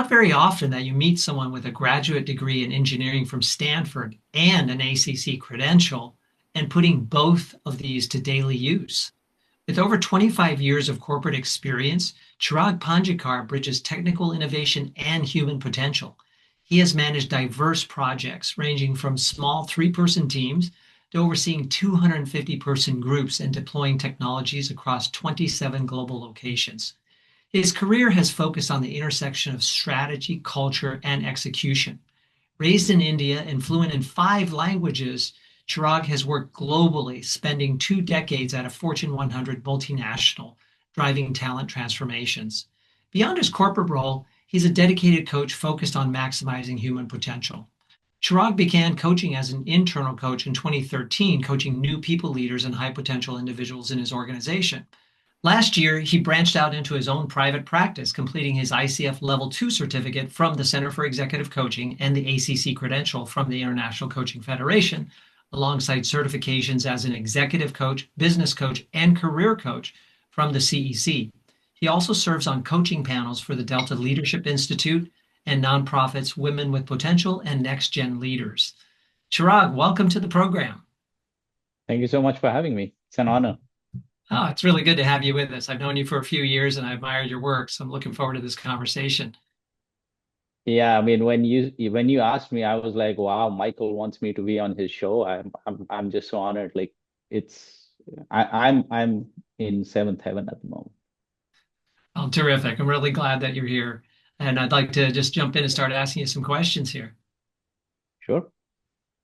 not very often that you meet someone with a graduate degree in engineering from Stanford and an ACC credential and putting both of these to daily use. With over 25 years of corporate experience, Chirag Panjikar bridges technical innovation and human potential. He has managed diverse projects ranging from small three-person teams to overseeing 250-person groups and deploying technologies across 27 global locations. His career has focused on the intersection of strategy, culture, and execution. Raised in India and fluent in 5 languages, Chirag has worked globally, spending 2 decades at a Fortune 100 multinational, driving talent transformations. Beyond his corporate role, he's a dedicated coach focused on maximizing human potential. Chirag began coaching as an internal coach in 2013, coaching new people leaders and high potential individuals in his organization. Last year, he branched out into his own private practice, completing his ICF Level 2 certificate from the Center for Executive Coaching and the ACC credential from the International Coaching Federation, alongside certifications as an executive coach, business coach, and career coach from the CEC. He also serves on coaching panels for the Delta Leadership Institute and nonprofits Women with Potential and Next Gen Leaders. Chirag, welcome to the program. Thank you so much for having me. It's an honor. Oh, it's really good to have you with us. I've known you for a few years and I admire your work, so I'm looking forward to this conversation. Yeah, I mean, when you asked me, I was like, wow, Michael wants me to be on his show. I'm just so honored. Like it's I'm in seventh heaven at the moment. Oh, terrific. I'm really glad that you're here. And I'd like to just jump in and start asking you some questions here. Sure.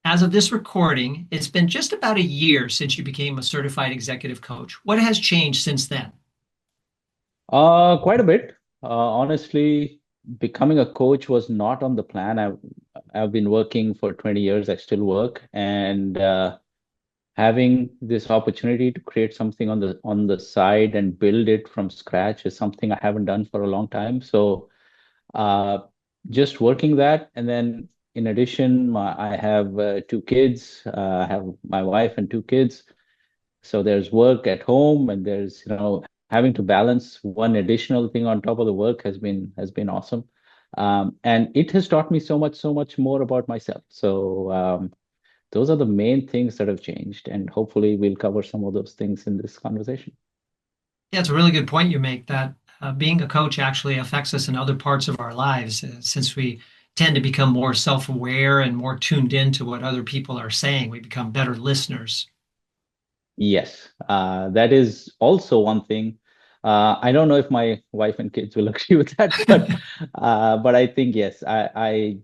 As of this recording, it's been just about a year since you became a certified executive coach. What has changed since then? Quite a bit. Honestly, becoming a coach was not on the plan. I've been working for 20 years. I still work, and having this opportunity to create something on the side and build it from scratch is something I haven't done for a long time. So uh, just working that, and then in addition, I have 2 kids. I have my wife and 2 kids. So there's work at home, and there's having to balance one additional thing on top of the work has been awesome. And it has taught me so much more about myself. So those are the main things that have changed, and hopefully we'll cover some of those things in this conversation. Yeah, it's a really good point you make that being a coach actually affects us in other parts of our lives since we tend to become more self-aware and more tuned in to what other people are saying. We become better listeners. Yes, that is also one thing. I don't know if my wife and kids will agree with that, but I think yes, I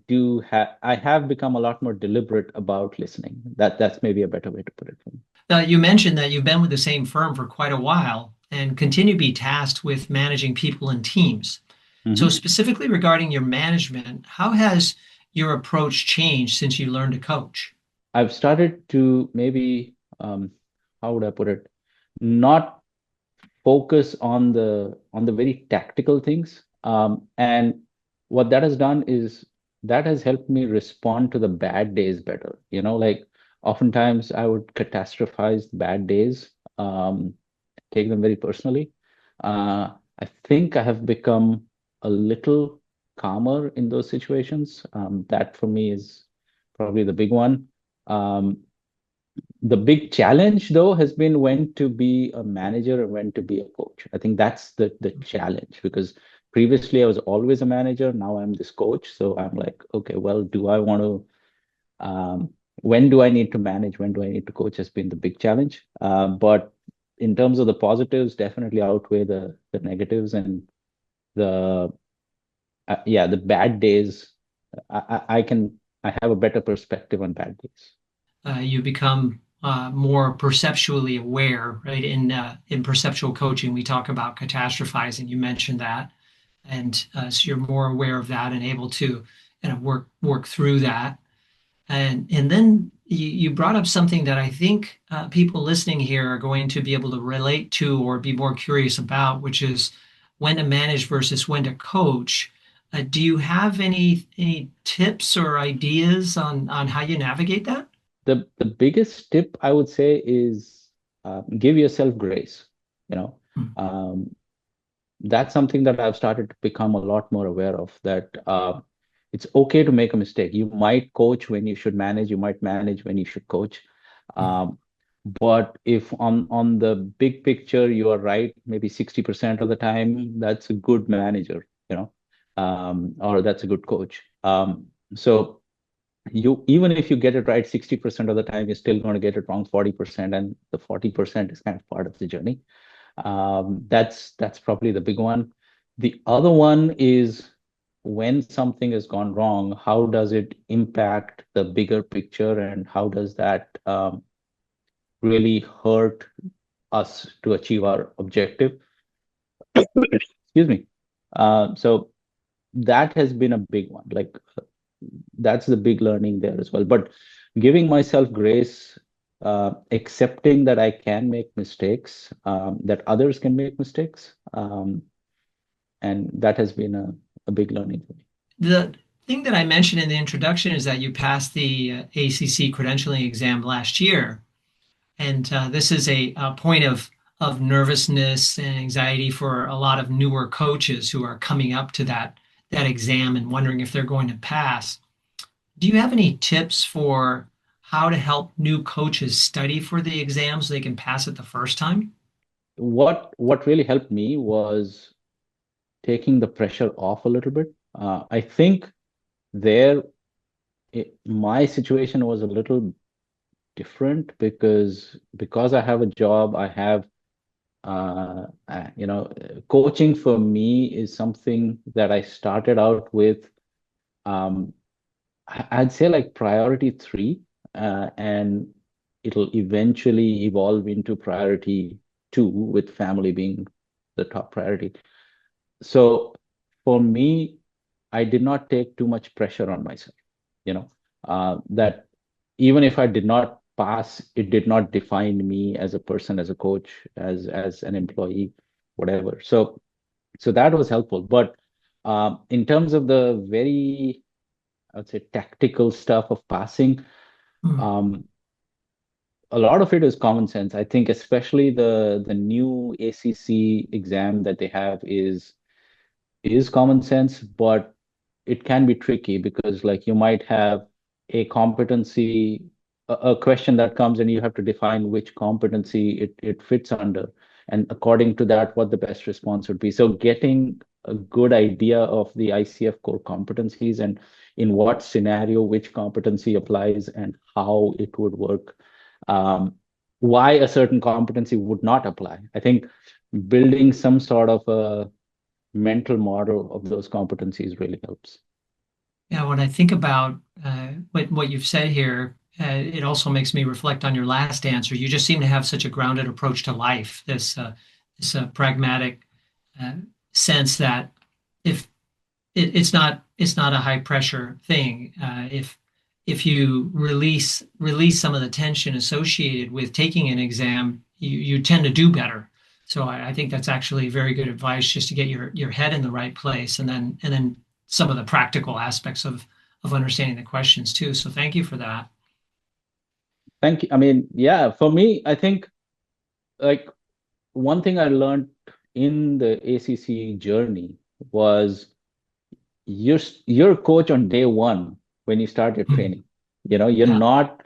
have become a lot more deliberate about listening. That's maybe a better way to put it for me. You mentioned that you've been with the same firm for quite a while and continue to be tasked with managing people and teams. So, Mhm. specifically regarding your management, how has your approach changed since you learned to coach? I've started to maybe how would I put it? Not focus on the very tactical things. And what that has done is that has helped me respond to the bad days better. Like oftentimes I would catastrophize bad days, take them very personally. I think I have become a little calmer in those situations. That for me is probably the big one. Um, the big challenge, though, has been when to be a manager and when to be a coach. I think that's the challenge because previously I was always a manager. Now I'm this coach. So I'm like, okay, well, do I want to, when do I need to manage? When do I need to coach has been the big challenge. But in terms of the positives, definitely outweigh the negatives and the, yeah, the bad days. I have a better perspective on bad days. You become more perceptually aware, right? In perceptual coaching, we talk about catastrophizing. You mentioned that, and so you're more aware of that and able to kind of work through that. And then you brought up something that I think people listening here are going to be able to relate to or be more curious about, which is when to manage versus when to coach. Do you have any tips or ideas on how you navigate that? The biggest tip I would say is give yourself grace. You know, Hmm. um, that's something that I've started to become a lot more aware of, that it's okay to make a mistake. You might coach when you should manage, you might manage when you should coach. Um, but if on the big picture you are right, maybe 60% of the time, that's a good manager, or that's a good coach. So you, even if you get it right 60% of the time, you're still going to get it wrong 40%, and the 40% is kind of part of the journey. That's probably the big one. The other one is, when something has gone wrong, how does it impact the bigger picture, and how does that really hurt us to achieve our objective? Excuse me. So that has been a big one. Like, that's the big learning there as well. But giving myself grace, accepting that I can make mistakes, that others can make mistakes, and that has been a big learning for me. The thing that I mentioned in the introduction is that you passed the ACC credentialing exam last year. And this is a point of nervousness and anxiety for a lot of newer coaches who are coming up to that exam and wondering if they're going to pass. Do you have any tips for how to help new coaches study for the exam so they can pass it the first time? What really helped me was taking the pressure off a little bit. I think there, my situation was a little different, because I have a job, I have coaching for me is something that I started out with. Um, I'd say like priority three, and it'll eventually evolve into priority two, with family being the top priority. So for me, I did not take too much pressure on myself, that even if I did not pass, it did not define me as a person, as a coach, as an employee, whatever. So that was helpful. But in terms of the very, I would say, tactical stuff of passing, Mm. um, a lot of it is common sense. I think especially the new ACC exam that they have is common sense, but it can be tricky, because like you might have a competency, a question that comes, and you have to define which competency it fits under, and according to that, what the best response would be. So getting a good idea of the ICF core competencies, and in what scenario which competency applies, and how it would work, why a certain competency would not apply. I think building some sort of a mental model of those competencies really helps. Yeah, when I think about what you've said here, it also makes me reflect on your last answer. You just seem to have such a grounded approach to life, this pragmatic uh, sense that if it's not a high pressure thing. If you release some of the tension associated with taking an exam, you tend to do better. So I think that's actually very good advice, just to get your head in the right place, and then some of the practical aspects of understanding the questions too. So thank you for that. Thank you. I mean, yeah, for me, I think, like, one thing I learned in the ACC journey was, you're a coach on day one when you start your Mm. training. You're Yeah, not,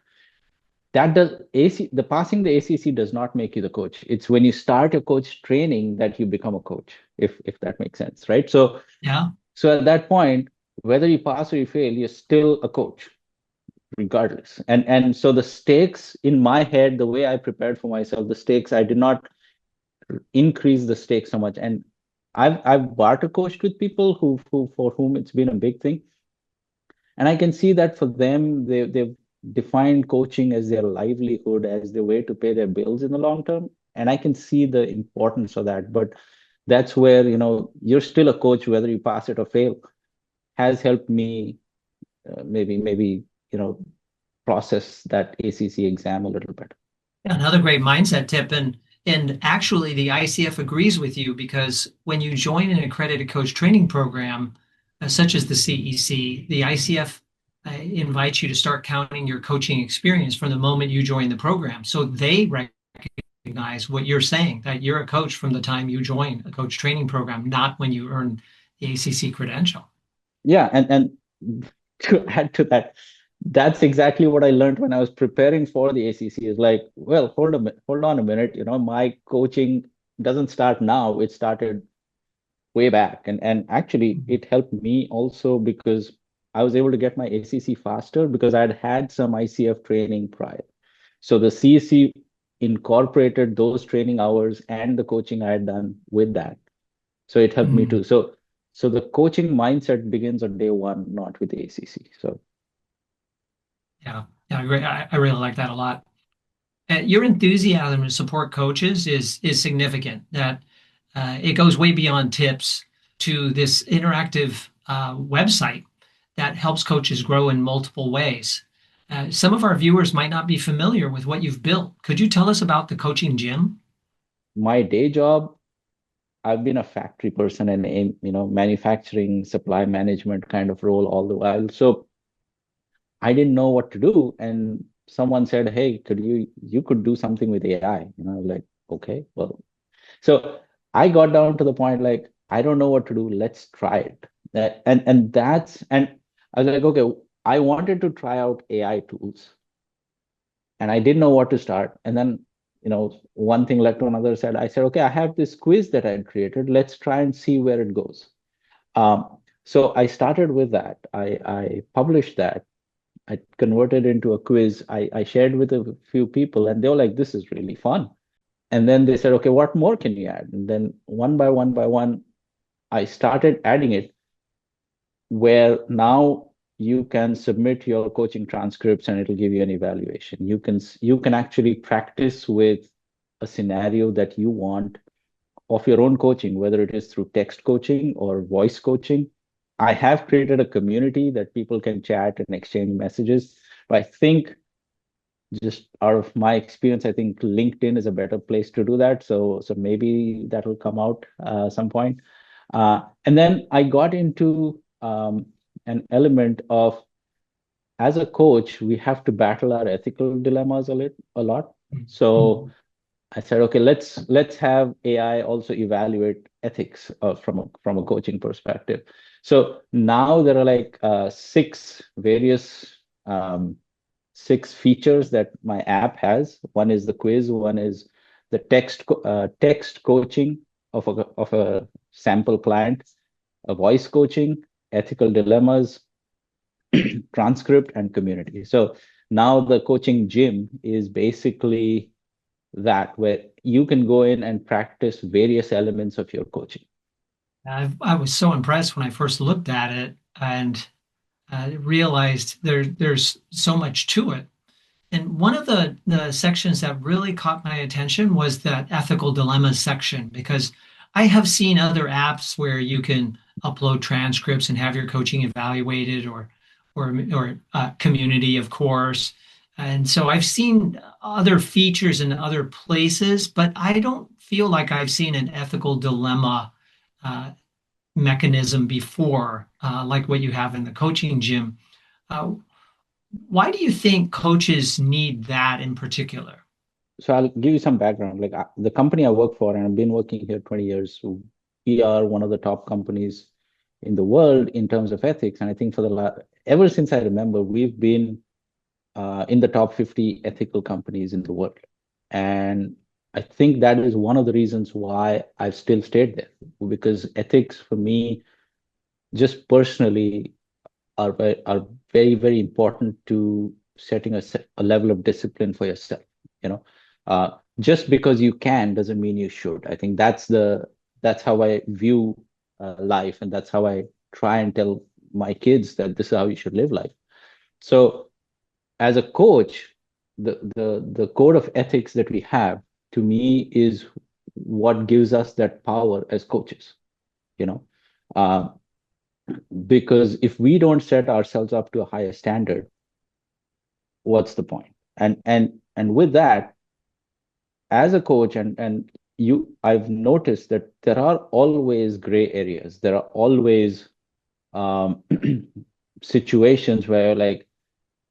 that does AC the passing the ACC does not make you the coach. It's when you start your coach training that you become a coach, if that makes sense, right? yeah. So at that point, whether you pass or you fail, you're still a coach regardless. And so the stakes in my head, the way I prepared for myself, the stakes, I did not increase the stakes so much. And I've barter coached with people who for whom it's been a big thing. And I can see that for them, they've defined coaching as their livelihood, as the way to pay their bills in the long term. And I can see the importance of that. But that's where, you're still a coach, whether you pass it or fail, has helped me, maybe, you know, process that ACC exam a little bit. Another great mindset tip, and actually the ICF agrees with you, because when you join an accredited coach training program, such as the CEC, the ICF invites you to start counting your coaching experience from the moment you join the program. So they recognize recognize what you're saying, that you're a coach from the time you join a coach training program, not when you earn the ACC credential. Yeah, and to add to that, that's exactly what I learned when I was preparing for the ACC. Is like, well, hold on a minute. My coaching doesn't start now. It started way back, and actually, Mhm. it helped me also because I was able to get my ACC faster because I'd had some ICF training prior. So the CC incorporated those training hours and the coaching I had done with that. So it helped me Mm, too. So the coaching mindset begins on day one, not with the ACC. So yeah, yeah, I really like that a lot. Your enthusiasm to support coaches is significant. That it goes way beyond tips to this interactive website that helps coaches grow in multiple ways. Some of our viewers might not be familiar with what you've built. Could you tell us about the coaching gym? my day job, I've been a factory person and in manufacturing, supply management kind of role all the while. So I didn't know what to do, and someone said, "Hey, you could do something with AI?" Like, okay, well, so I got down to the point like I don't know what to do. Let's try it. And I was like, okay, I wanted to try out AI tools, and I didn't know what to start. And then one thing led to another. I said, okay, I have this quiz that I created. Let's try and see where it goes. So I started with that. I published that. I converted into a quiz. I shared with a few people, and they were like, "This is really fun." And then they said, "Okay, what more can you add?" And then one by one, I started adding it, where now you can submit your coaching transcripts and it'll give you an evaluation. You can actually practice with a scenario that you want of your own coaching, whether it is through text coaching or voice coaching. I have created a community that people can chat and exchange messages. But I think, just out of my experience, I think LinkedIn is a better place to do that. So maybe that will come out some point. And then I got into an element of, as a coach, we have to battle our ethical dilemmas a lot. So Mhm. I said, okay, let's have AI also evaluate ethics from a coaching perspective. So now there are like um, six features that my app has. One is the quiz. One is the text coaching of a sample client, a voice coaching, ethical dilemmas, transcript, and community. So now the coaching gym is basically that, where you can go in and practice various elements of your coaching. I was so impressed when I first looked at it and realized there's so much to it. And one of the sections that really caught my attention was that ethical dilemmas section, because I have seen other apps where you can upload transcripts and have your coaching evaluated, or community, of course. And so I've seen other features in other places, but I don't feel like I've seen an ethical dilemma uh, mechanism before, like what you have in the coaching gym. Uh, why do you think coaches need that in particular? So I'll give you some background. Like, the company I work for, and I've been working here 20 years, so we are one of the top companies in the world in terms of ethics. And I think ever since I remember, we've been in the top 50 ethical companies in the world. And I think that is one of the reasons why I've still stayed there, because ethics for me, just personally, are very, very important to setting a level of discipline for yourself. You know, just because you can doesn't mean you should. I think that's how I view life, and that's how I try and tell my kids that this is how you should live life. So as a coach, the code of ethics that we have, to me, is what gives us that power as coaches. You know, uh, because if we don't set ourselves up to a higher standard, what's the point? And with that, as a coach, and I've noticed that there are always gray areas. There are always um, situations where,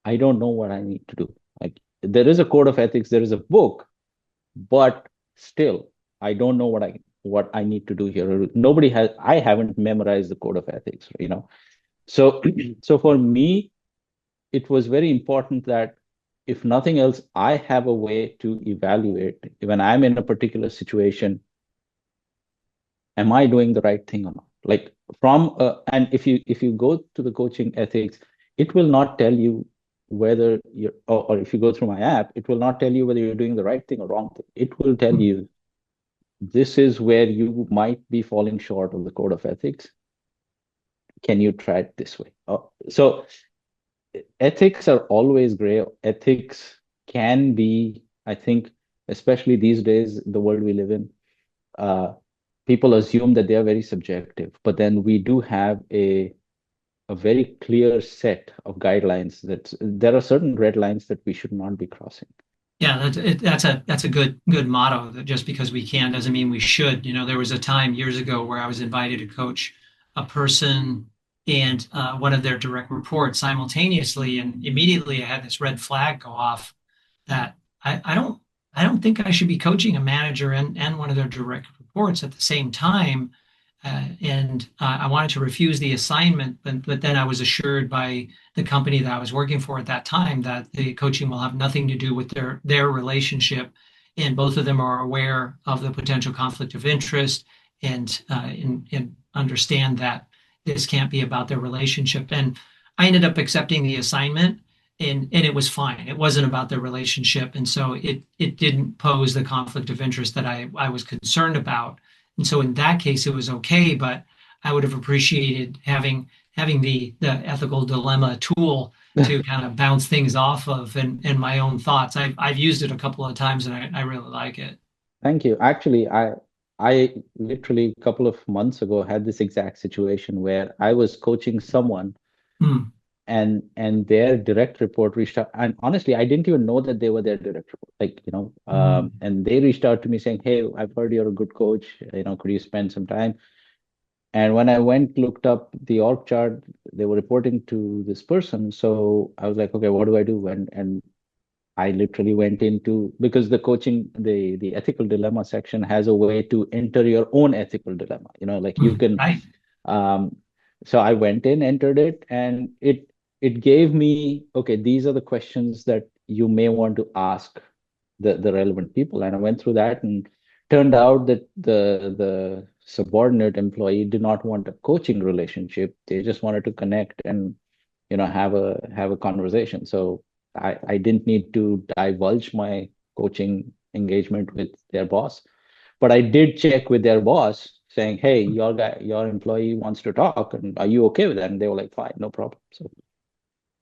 I don't know what I need to do. Like, there is a code of ethics, there is a book, but still, I don't know what I need to do here. I haven't memorized the code of ethics, you know. So, so for me, it was very important that if nothing else, I have a way to evaluate when I'm in a particular situation, am I doing the right thing or not? Like and if you go to the coaching ethics, it will not tell you whether or if you go through my app, it will not tell you whether you're doing the right thing or wrong thing. It will tell you this is where you might be falling short of the code of ethics. Can you try it this way? So ethics are always gray. Ethics can be, I think, especially these days, the world we live in, uh, people assume that they are very subjective, but then we do have a very clear set of guidelines that there are certain red lines that we should not be crossing. Yeah, that's a good motto. That just because we can doesn't mean we should. You know, there was a time years ago where I was invited to coach a person and one of their direct reports simultaneously, and immediately I had this red flag go off that I don't think I should be coaching a manager and one of their direct reports at the same time. And I wanted to refuse the assignment, but then I was assured by the company that I was working for at that time that the coaching will have nothing to do with their relationship, and both of them are aware of the potential conflict of interest and understand that this can't be about their relationship. And I ended up accepting the assignment, and it was fine. It wasn't about their relationship, and so it didn't pose the conflict of interest that I was concerned about. And so in that case, it was okay, but I would have appreciated having the ethical dilemma tool to kind of bounce things off of and my own thoughts. I've used it a couple of times and I really like it. Thank you. Actually, I literally a couple of months ago had this exact situation where I was coaching someone Hmm. and their direct report reached out. And honestly, I didn't even know that they were their direct report. Like, Hmm. and they reached out to me saying, "Hey, I've heard you're a good coach. Could you spend some time?" And when I went, looked up the org chart, they were reporting to this person. So I was like, okay, what do I do? And I literally went into because the ethical dilemma section has a way to enter your own ethical dilemma. Like you Hmm. can. Right. Um, so I went in, entered it, and it gave me, okay, these are the questions that you may want to ask the relevant people. And I went through that and turned out that the subordinate employee did not want a coaching relationship. They just wanted to connect and have a conversation. So I didn't need to divulge my coaching engagement with their boss, but I did check with their boss saying, "Hey, your employee wants to talk, and are you okay with that?" And they were like, "Fine, no problem."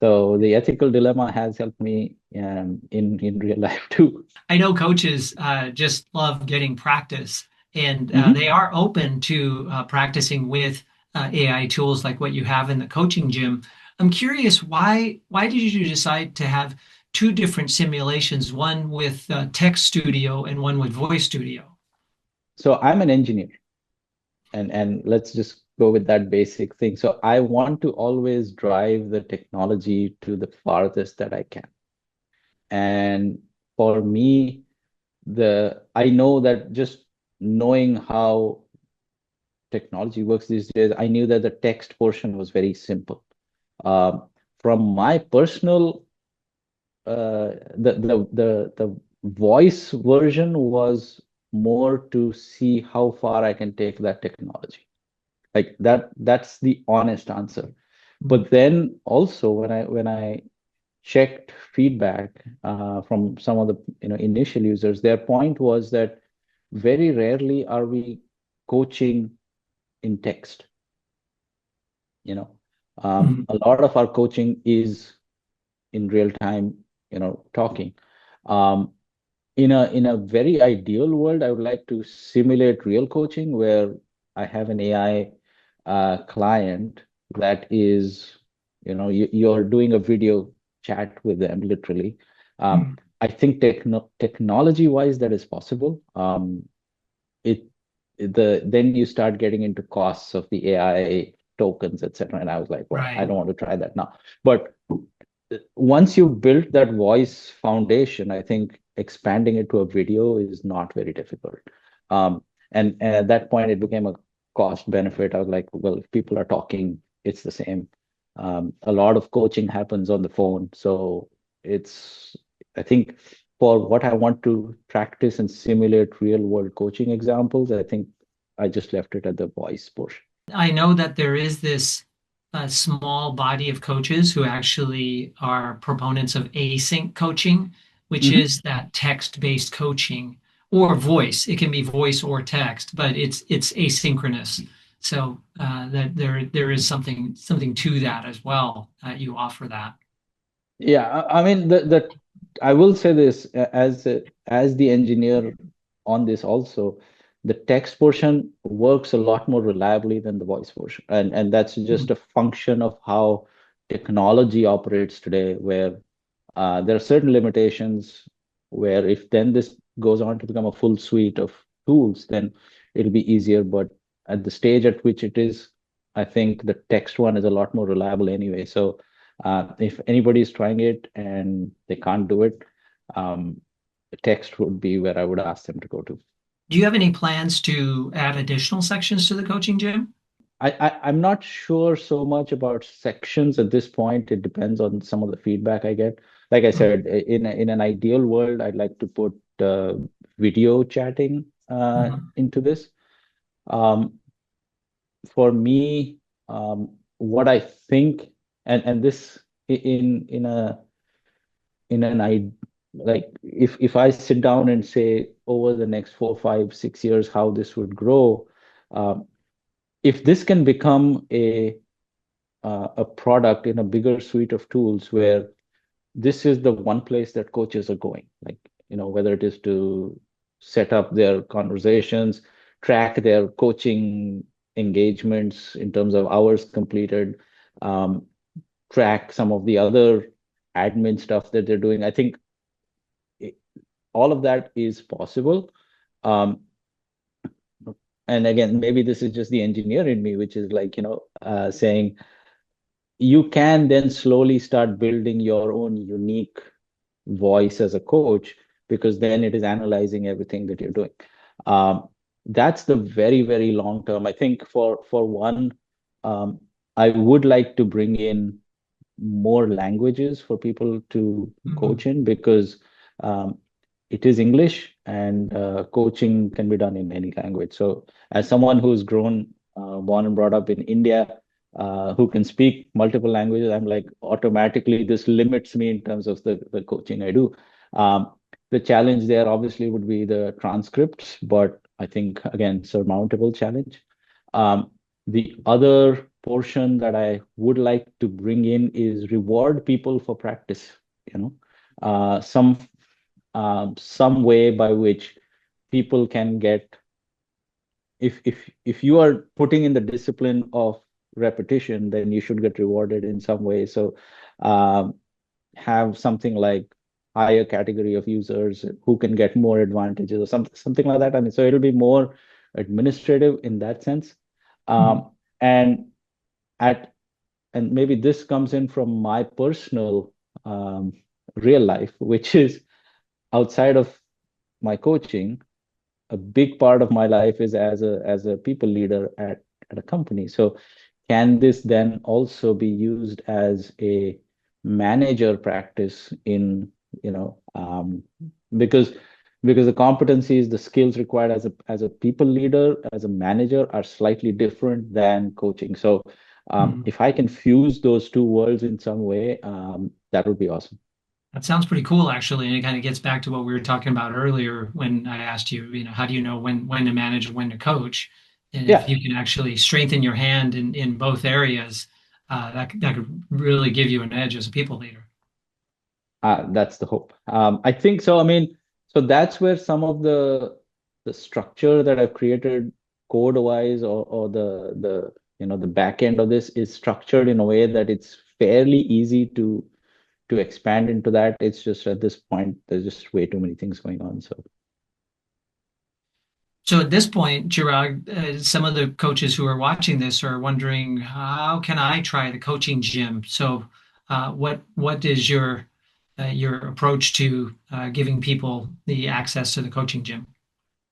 So the ethical dilemma has helped me in real life too. I know coaches just love getting practice, and they Mhm. are open to practicing with AI tools like what you have in the coaching gym. I'm curious, why did you decide to have two different simulations, one with Text Studio and one with Voice Studio? So I'm an engineer, and let's just go with that basic thing. So I want to always drive the technology to the farthest that I can. And for me, I know that just knowing how technology works these days, I knew that the text portion was very simple. Um, from my personal, the voice version was more to see how far I can take that technology. Like that's the honest answer. But then also when I checked feedback from some of the initial users, their point was that very rarely are we coaching in text. You know, Mhm. a lot of our coaching is in real time. Talking. Um, in a very ideal world, I would like to simulate real coaching where I have an AI client that is, you're doing a video chat with them literally. Mhm. I think technology wise that is possible. It then you start getting into costs of the AI tokens, etc. And I was like, well, I Right. don't want to try that now. But once you built that voice foundation, I think expanding it to a video is not very difficult. And at that point, it became a cost benefit. I was like, well, if people are talking, it's the same. A lot of coaching happens on the phone. So it's, I think for what I want to practice and simulate real world coaching examples, I think I just left it at the voice portion. I know that there is this small body of coaches who actually are proponents of async coaching, which Mhm. is that text-based coaching or voice. It can be voice or text, but it's asynchronous. So that there is something to that as well. You offer that. Yeah, I mean the I will say this as the engineer on this also, the text portion works a lot more reliably than the voice portion, and that's just a function of how technology operates today, where there are certain limitations where if then this goes on to become a full suite of tools, then it'll be easier. But at the stage at which it is, I think the text one is a lot more reliable anyway. So if anybody is trying it and they can't do it, text would be where I would ask them to go to. Do you have any plans to add additional sections to the coaching gym? I'm not sure so much about sections at this point. It depends on some of the feedback I get. Like I said, in an ideal world, I'd like to put video chatting Mhm. into this. Um, for me, what I think, and this in a in an I like if I sit down and say over the next 4, 5, 6 years how this would grow, um, if this can become a product in a bigger suite of tools where this is the one place that coaches are going, like whether it is to set up their conversations, track their coaching engagements in terms of hours completed, um, track some of the other admin stuff that they're doing. I think it, all of that is possible. Um, and again, maybe this is just the engineer in me, which is like, saying you can then slowly start building your own unique voice as a coach, because then it is analyzing everything that you're doing. Um, that's the very, very long term. I think for one, um, I would like to bring in more languages for people to Mhm. coach in, because um, it is English and coaching can be done in any language. So, as someone who's born and brought up in India, who can speak multiple languages, I'm like automatically this limits me in terms of the coaching I do. The challenge there obviously would be the transcripts, but I think again, surmountable challenge. Um, the other portion that I would like to bring in is reward people for practice, you know, uh, some some way by which people can get, if you are putting in the discipline of repetition, then you should get rewarded in some way. So um, have something like higher category of users who can get more advantages or something like that. I mean, so it'll be more administrative in that sense. Mhm. And at and maybe this comes in from my personal um, real life, which is outside of my coaching. A big part of my life is as a people leader at a company. So can this then also be used as a manager practice in, you know, because because the competencies, the skills required as a people leader, as a manager are slightly different than coaching. So Mhm. if I can fuse those two worlds in some way, that would be awesome. That sounds pretty cool, actually, and it kind of gets back to what we were talking about earlier when I asked you, how do you know when to manage and when to coach? And if Yeah, you can actually strengthen your hand in both areas, that could really give you an edge as a people leader. that's the hope. I think so. I mean, so that's where some of the structure that I've created code-wise, or the back end of this is structured in a way that it's fairly easy to expand into that. It's just at this point, there's just way too many things going on. So So at this point, Chirag, some of the coaches who are watching this are wondering, how can I try the coaching gym? So, what is your your approach to giving people the access to the coaching gym?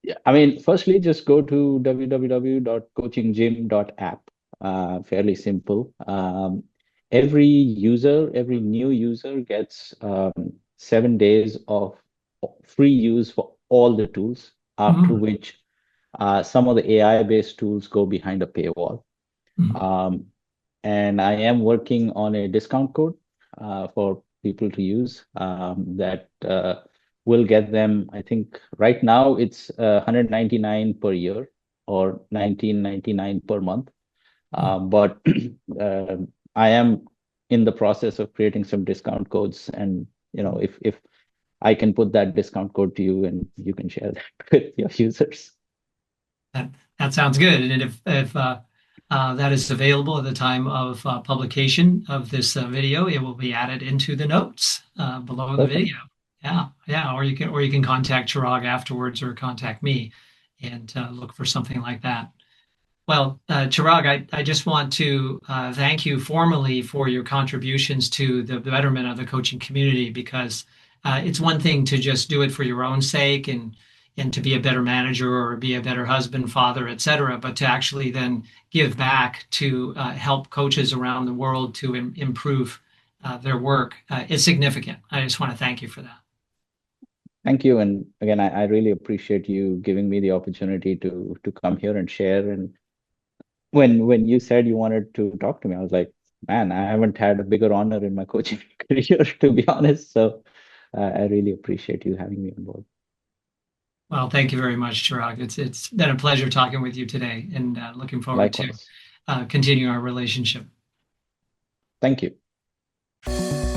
Yeah, I mean, firstly, just go to www.coachinggym.app. Fairly simple. Every new user gets 7 days of free use for all the tools, after Mm, which some of the AI-based tools go behind a paywall. mm, Um, and I am working on a discount code for people to use that will get them, I think right now it's 199 per year or 1999 per month. mm. But uh, I am in the process of creating some discount codes, and if I can put that discount code to you and you can share that with your users. That that sounds good. And if that is available at the time of publication of this video, it will be added into the notes below the Perfect. video. Yeah, yeah. Or you can contact Chirag afterwards or contact me and look for something like that. Well, Chirag, I just want to thank you formally for your contributions to the betterment of the coaching community because it's one thing to just do it for your own sake and to be a better manager or be a better husband, father, et cetera, but to actually then give back to help coaches around the world to improve their work is significant. I just want to thank you for that. Thank you. And again, I really appreciate you giving me the opportunity to come here and share. And when you said you wanted to talk to me, I was like, man, I haven't had a bigger honor in my coaching career, to be honest. So I really appreciate you having me on board. Well, thank you very much, Chirag. It's been a pleasure talking with you today and looking forward to Likewise. continue our relationship. Thank you.